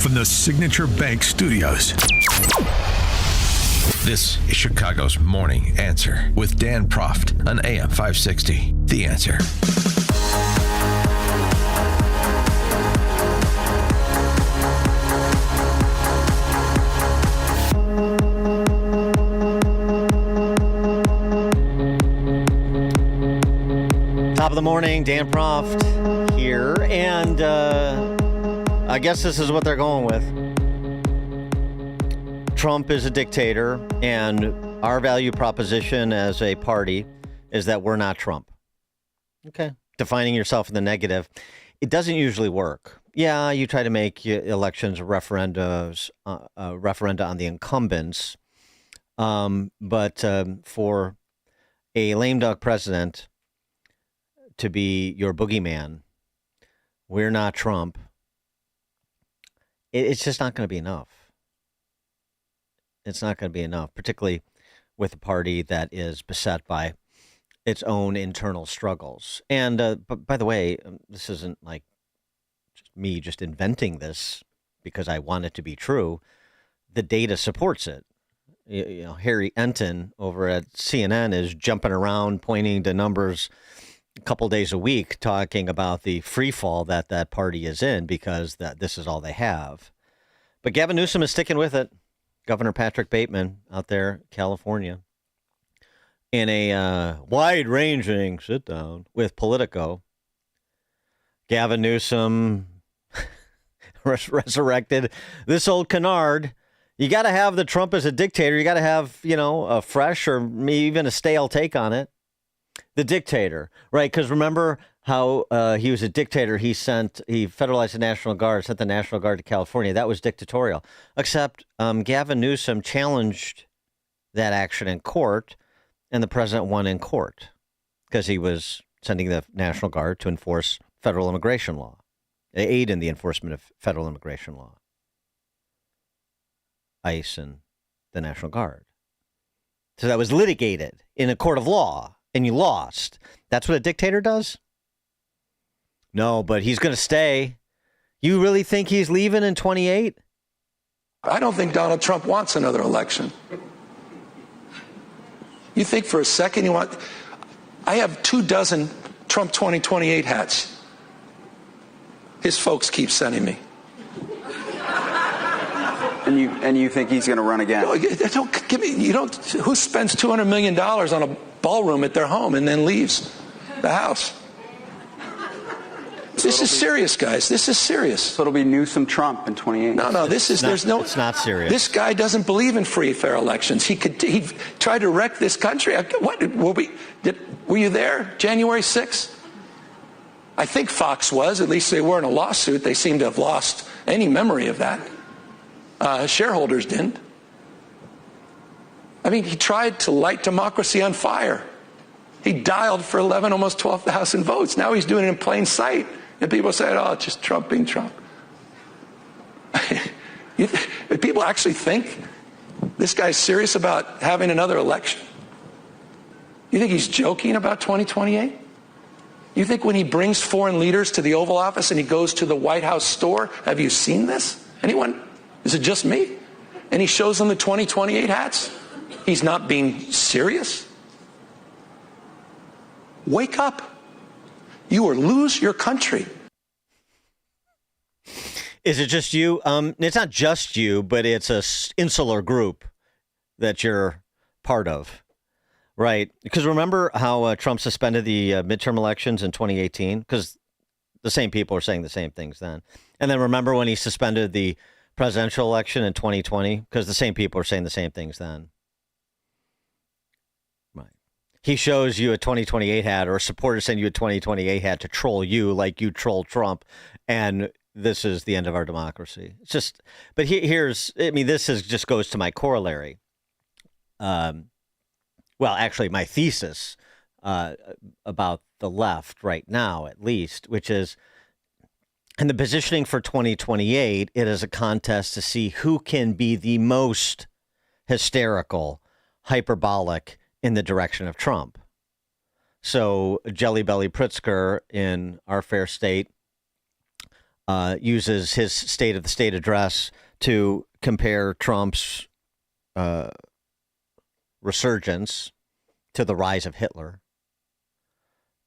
From the Signature Bank Studios. This is Chicago's Morning Answer with Dan Proft on AM 560. The Answer. Top of the morning, Dan Proft here, and I guess this is what they're going with. Trump is a dictator, and our value proposition as a party is that we're not Trump. Okay. Defining yourself in the negative. It doesn't usually work. Yeah, you try to make elections referenda on the incumbents, but for a lame duck president to be your boogeyman, we're not Trump, it's just not going to be enough. It's not going to be enough, particularly with a party that is beset by its own internal struggles. And but by the way, this isn't like me just inventing this because I want it to be true. The data supports it. You know, Harry Enton over at CNN is jumping around, pointing to numbers a couple days a week, talking about the free fall that party is in because this is all they have. But Gavin Newsom is sticking with it. Governor Patrick Bateman out there, California, in a wide-ranging sit-down with Politico. Gavin Newsom resurrected this old canard. You got to have the Trump as a dictator. You got to have, a fresh or maybe even a stale take on it. The dictator, right? Because remember how he was a dictator. He federalized the National Guard, sent the National Guard to California. That was dictatorial. Except Gavin Newsom challenged that action in court, and the president won in court because he was sending the National Guard to enforce federal immigration law, aid in the enforcement of federal immigration law, ICE and the National Guard. So that was litigated in a court of law. And you lost. That's what a dictator does? No, but he's going to stay. You really think he's leaving in 28? I don't think Donald Trump wants another election. You think for a second you want... I have 24 Trump 2028 hats. His folks keep sending me. And you think he's going to run again? No, don't give me... Who spends $200 million on a ballroom at their home and then leaves the house? This is serious, guys. This is serious. So it'll be Newsom Trump in 28. No, it's not serious. This guy doesn't believe in free, fair elections. He tried to wreck this country. Were you there January 6th? I think Fox was. At least they were in a lawsuit. They seem to have lost any memory of that. Shareholders didn't. I mean, he tried to light democracy on fire. He dialed for 11, almost 12,000 votes. Now he's doing it in plain sight. And people say, oh, it's just Trump being Trump. People actually think this guy's serious about having another election? You think he's joking about 2028? You think when he brings foreign leaders to the Oval Office and he goes to the White House store, have you seen this? Anyone? Is it just me? And he shows them the 2028 hats? He's not being serious? Wake up. You will lose your country. Is it just you? It's not just you, but it's a insular group that you're part of, right? Because remember how Trump suspended the midterm elections in 2018? Because the same people are saying the same things then. And then remember when he suspended the presidential election in 2020? Because the same people are saying the same things then. Right. He shows you a 2028 hat, or supporters send you a 2028 hat to troll you like you trolled Trump. And this is the end of our democracy. It's just, but this just goes to my corollary. Well, actually, my thesis about the left right now, at least, which is, in the positioning for 2028, it is a contest to see who can be the most hysterical, hyperbolic in the direction of Trump. So Jelly Belly Pritzker in our fair state uses his State of the State address to compare Trump's resurgence to the rise of Hitler.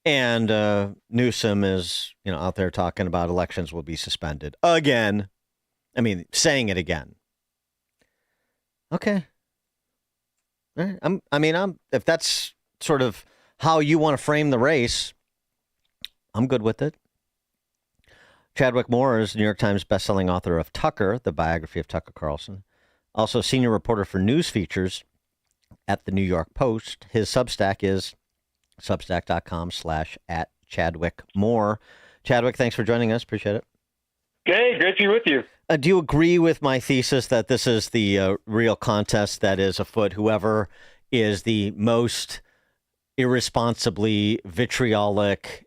And Newsom is, out there talking about elections will be suspended again. I mean, saying it again. Okay. All right. If that's sort of how you want to frame the race, I'm good with it. Chadwick Moore is New York Times bestselling author of Tucker, the biography of Tucker Carlson. Also senior reporter for news features at the New York Post. His Substack is substack.com/@ChadwickMoore. Chadwick, thanks for joining us. Appreciate it. Hey, great to be with you. Do you agree with my thesis that this is the real contest that is afoot? Whoever is the most irresponsibly vitriolic,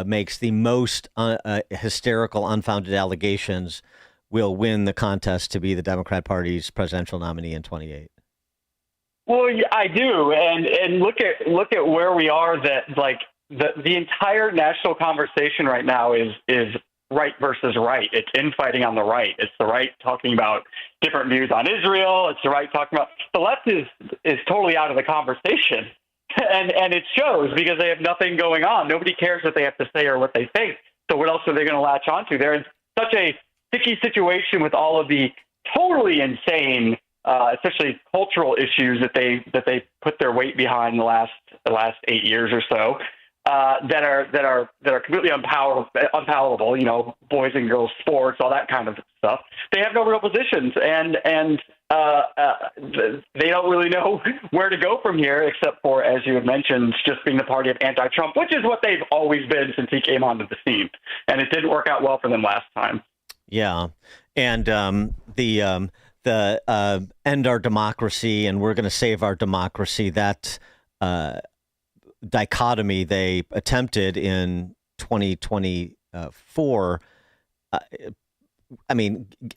makes the most hysterical, unfounded allegations will win the contest to be the Democrat Party's presidential nominee in 28? Well, I do, and look at where we are. That like the entire national conversation right now is right versus right. It's infighting on the right. It's the right talking about different views on Israel. It's the right talking about the left is totally out of the conversation, and it shows because they have nothing going on. Nobody cares what they have to say or what they think. So what else are they going to latch onto? They're in such a sticky situation with all of the totally insane, especially cultural issues that they put their weight behind the last 8 years or so, that are completely unpalatable. Boys and girls sports, all that kind of stuff. They have no real positions, and they don't really know where to go from here, except for, as you had mentioned, just being the party of anti-Trump, which is what they've always been since he came onto the scene, and it didn't work out well for them last time. Yeah, and the end our democracy and we're going to save our democracy, that dichotomy they attempted in 2024.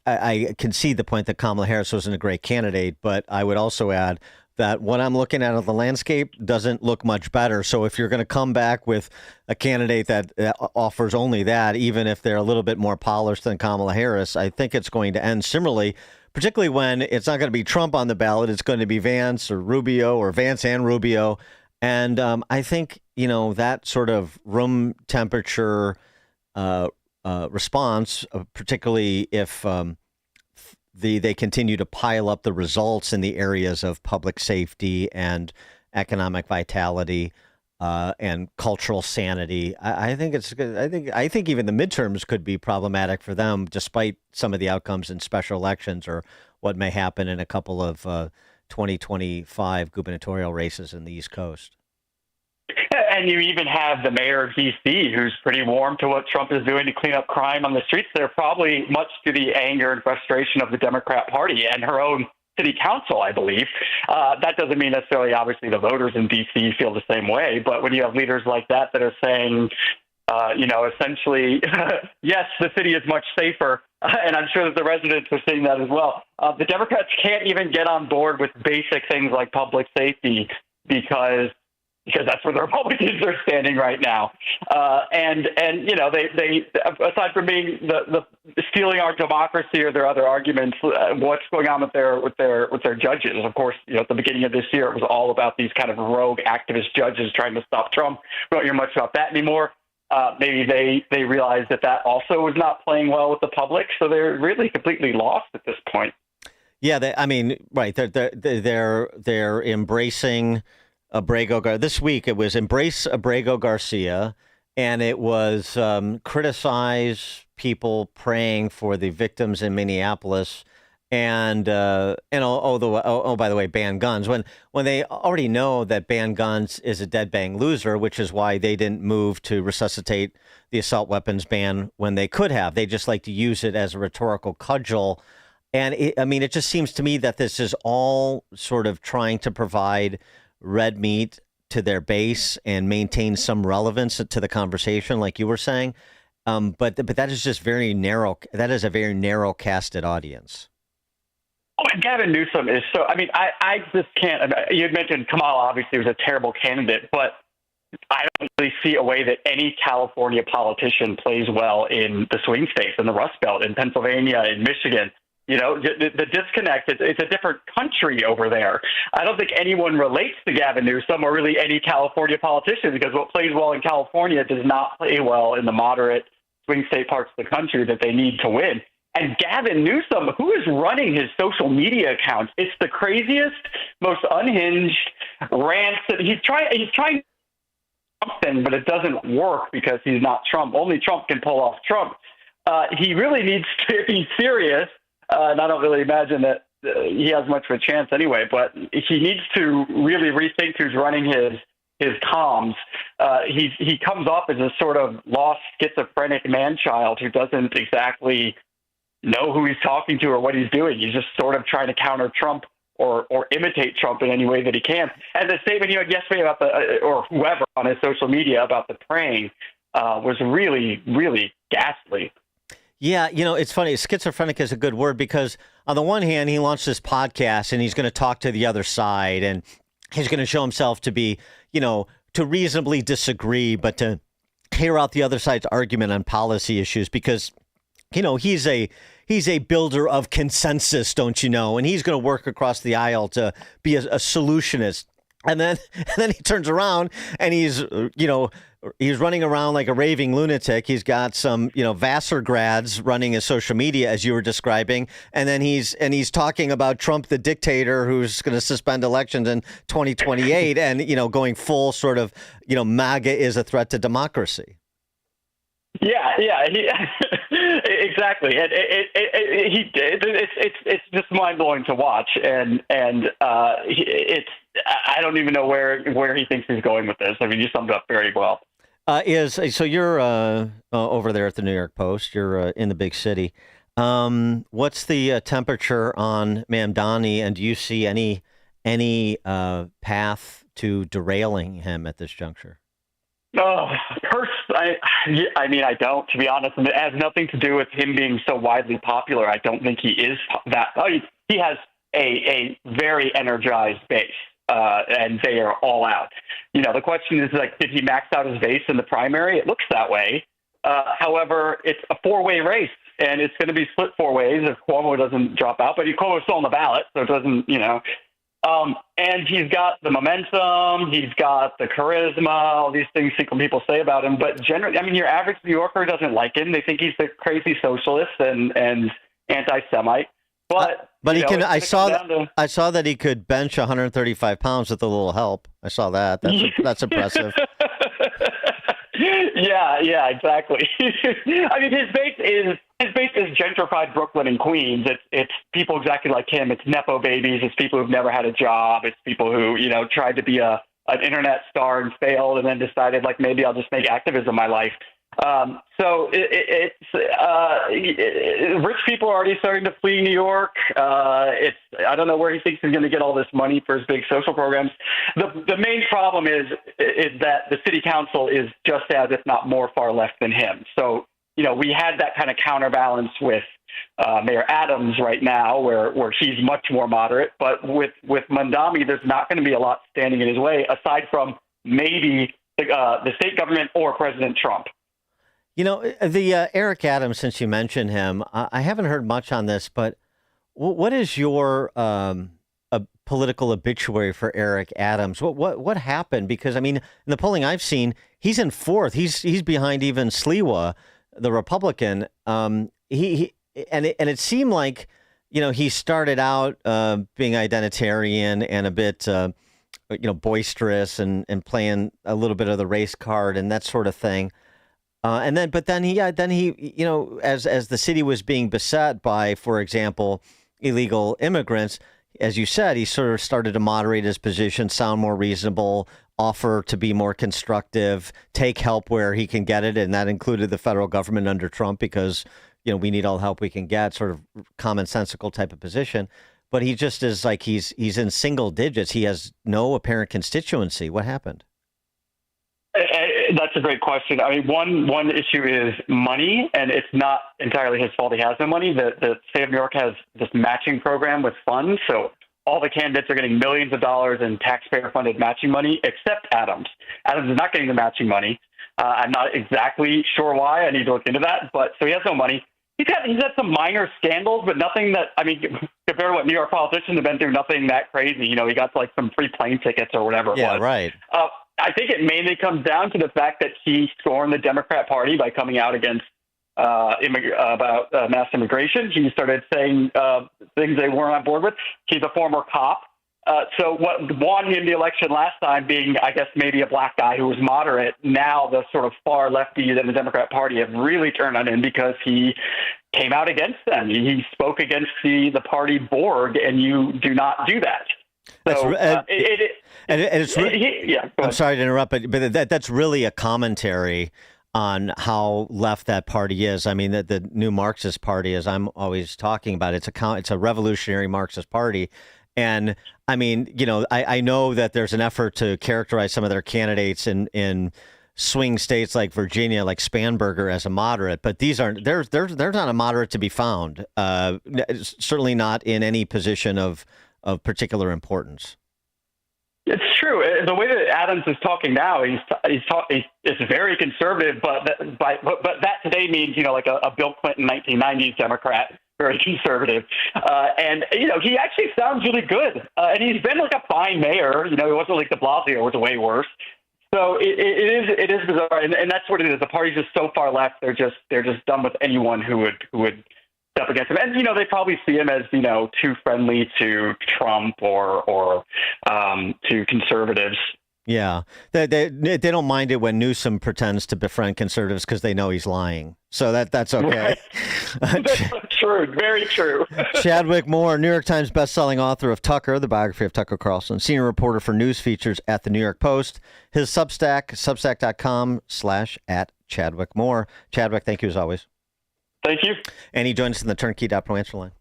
I can see the point that Kamala Harris wasn't a great candidate, but I would also add that what I'm looking at of the landscape doesn't look much better. So if you're going to come back with a candidate that offers only that, even if they're a little bit more polished than Kamala Harris, I think it's going to end similarly, particularly when it's not going to be Trump on the ballot. It's going to be Vance or Rubio, or Vance and Rubio. And I think, that sort of room temperature response, particularly if they continue to pile up the results in the areas of public safety and economic vitality and cultural sanity, I think it's good. I think even the midterms could be problematic for them, despite some of the outcomes in special elections or what may happen in a couple of 2025 gubernatorial races in the East Coast. And you even have the mayor of D.C., who's pretty warm to what Trump is doing to clean up crime on the streets there, probably much to the anger and frustration of the Democrat Party and her own city council, I believe. That doesn't mean necessarily, obviously, the voters in D.C. feel the same way. But when you have leaders like that are saying, essentially, yes, the city is much safer, and I'm sure that the residents are seeing that as well. The Democrats can't even get on board with basic things like public safety because that's where the Republicans are standing right now. And they aside from being the stealing our democracy or their other arguments, what's going on with their judges? Of course, at the beginning of this year, it was all about these kind of rogue activist judges trying to stop Trump. We don't hear much about that anymore. Maybe they realized that also was not playing well with the public, so they're really completely lost at this point. Yeah, right. They're embracing Abrego. This week it was embrace Abrego Garcia, and it was criticize people praying for the victims in Minneapolis, and by the way, ban guns when they already know that ban guns is a dead bang loser, which is why they didn't move to resuscitate the assault weapons ban when they could have. They just like to use it as a rhetorical cudgel. And it just seems to me that this is all sort of trying to provide red meat to their base and maintain some relevance to the conversation, like you were saying. But that is just very narrow. That is a very narrow casted audience. Oh, and Gavin Newsom is so. I just can't. You had mentioned Kamala obviously was a terrible candidate, but I don't really see a way that any California politician plays well in the swing states, in the Rust Belt, in Pennsylvania, in Michigan. The disconnect, it's a different country over there. I don't think anyone relates to Gavin Newsom or really any California politician, because what plays well in California does not play well in the moderate swing state parts of the country that they need to win. And Gavin Newsom, who is running his social media accounts, it's the craziest, most unhinged rants that he's trying something, but it doesn't work because he's not Trump. Only Trump can pull off Trump. He really needs to, if he's serious, and I don't really imagine that he has much of a chance anyway, but he needs to really rethink who's running his comms. He comes off as a sort of lost schizophrenic man-child who doesn't exactly know who he's talking to or what he's doing. He's just sort of trying to counter Trump or imitate Trump in any way that he can. And the statement he had yesterday about or whoever on his social media about the praying was really, really ghastly. Yeah, it's funny. Schizophrenic is a good word because on the one hand, he launched this podcast and he's going to talk to the other side and he's going to show himself to be, to reasonably disagree, but to hear out the other side's argument on policy issues because, he's a builder of consensus, don't you know? And he's going to work across the aisle to be a solutionist. And then he turns around and he's running around like a raving lunatic. He's got some, Vassar grads running his social media, as you were describing. And then he's talking about Trump, the dictator, who's going to suspend elections in 2028 and, going full sort of, MAGA is a threat to democracy. Yeah, exactly. And it's just mind blowing to watch, and I don't even know where he thinks he's going with this. I mean, you summed up very well. So you're over there at the New York Post. You're in the big city. What's the temperature on Mamdani, and do you see any path to derailing him at this juncture? I mean, I don't, to be honest. And it has nothing to do with him being so widely popular. I don't think he is that. He has a very energized base, and they are all out. The question is, did he max out his base in the primary? It looks that way. However, it's a four-way race, and it's going to be split four ways if Cuomo doesn't drop out. But Cuomo's still on the ballot, so it doesn't, and he's got the momentum, he's got the charisma, all these things people say about him. But generally, I mean, your average New Yorker doesn't like him. They think he's the crazy socialist and anti-Semite. But he can. I saw that he could bench 135 pounds with a little help. I saw that. That's impressive. Yeah, exactly. I mean, his base is gentrified Brooklyn and Queens. It's people exactly like him. It's Nepo babies. It's people who've never had a job. It's people who, tried to be an internet star and failed and then decided, maybe I'll just make activism my life. So rich people are already starting to flee New York. I don't know where he thinks he's going to get all this money for his big social programs. The main problem is that the city council is just as, if not more, far left than him. So, we had that kind of counterbalance with Mayor Adams right now, where he's much more moderate. But with Mamdani, there's not going to be a lot standing in his way, aside from maybe the state government or President Trump. The Eric Adams, since you mentioned him, I haven't heard much on this, but what is your political obituary for Eric Adams? What happened? Because, I mean, in the polling I've seen, he's in fourth. He's behind even Sliwa, the Republican. It seemed like, he started out being identitarian and a bit, boisterous and playing a little bit of the race card and that sort of thing. But then he, as the city was being beset by, for example, illegal immigrants, as you said, he sort of started to moderate his position, sound more reasonable, offer to be more constructive, take help where he can get it. And that included the federal government under Trump because, we need all the help we can get, sort of commonsensical type of position. But he just is he's in single digits. He has no apparent constituency. What happened? That's a great question. I mean, one issue is money, and it's not entirely his fault he has no money. The state of New York has this matching program with funds, so all the candidates are getting millions of dollars in taxpayer-funded matching money, except Adams. Adams is not getting the matching money. I'm not exactly sure why. I need to look into that. But so he has no money. He's had some minor scandals, but nothing that, I mean, compared to what New York politicians have been through, nothing that crazy. You know, he got like some free plane tickets or whatever it was. Yeah, right. I think it mainly comes down to the fact that he scorned the Democrat Party by coming out against about mass immigration. He started saying things they weren't on board with. He's a former cop. So what won him the election last time being, I guess, maybe a black guy who was moderate. Now the sort of far lefties in the Democrat Party have really turned on him because he came out against them. He spoke against the party board, and you do not do that. So, I'm sorry to interrupt, but that's really a commentary on how left that party is. I mean, the new Marxist party, as I'm always talking about, it's a revolutionary Marxist party. And I mean, you know, I know that there's an effort to characterize some of their candidates in swing states like Virginia, like Spanberger, as a moderate, but these aren't. They're not a moderate to be found. Certainly not in any position of particular importance. It's true. The way that Adams is talking now, it's very conservative, but that today means, you know, like a Bill Clinton 1990s Democrat, very conservative. And, you know, he actually sounds really good. And he's been like a fine mayor. You know, he wasn't like de Blasio, it was way worse. So it is bizarre. And that's what it is. The party's just so far left. They're just done with anyone who would step against him. And, you know, they probably see him as, you know, too friendly to Trump or to conservatives. Yeah, they don't mind it when Newsom pretends to befriend conservatives because they know he's lying. So that's okay. Right. That's true. Very true. Chadwick Moore, New York Times bestselling author of Tucker, the biography of Tucker Carlson, senior reporter for news features at the New York Post. His Substack, substack.com/@ChadwickMoore. Chadwick, thank you as always. Thank you. And he joins us in the turnkey.pro answer line.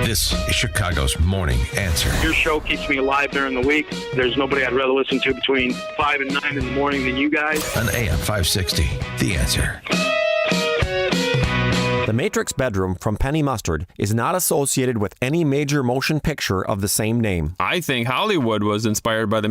This is Chicago's Morning Answer. Your show keeps me alive during the week. There's nobody I'd rather listen to between 5 and 9 in the morning than you guys. On AM 560, The Answer. The Matrix bedroom from Penny Mustard is not associated with any major motion picture of the same name. I think Hollywood was inspired by the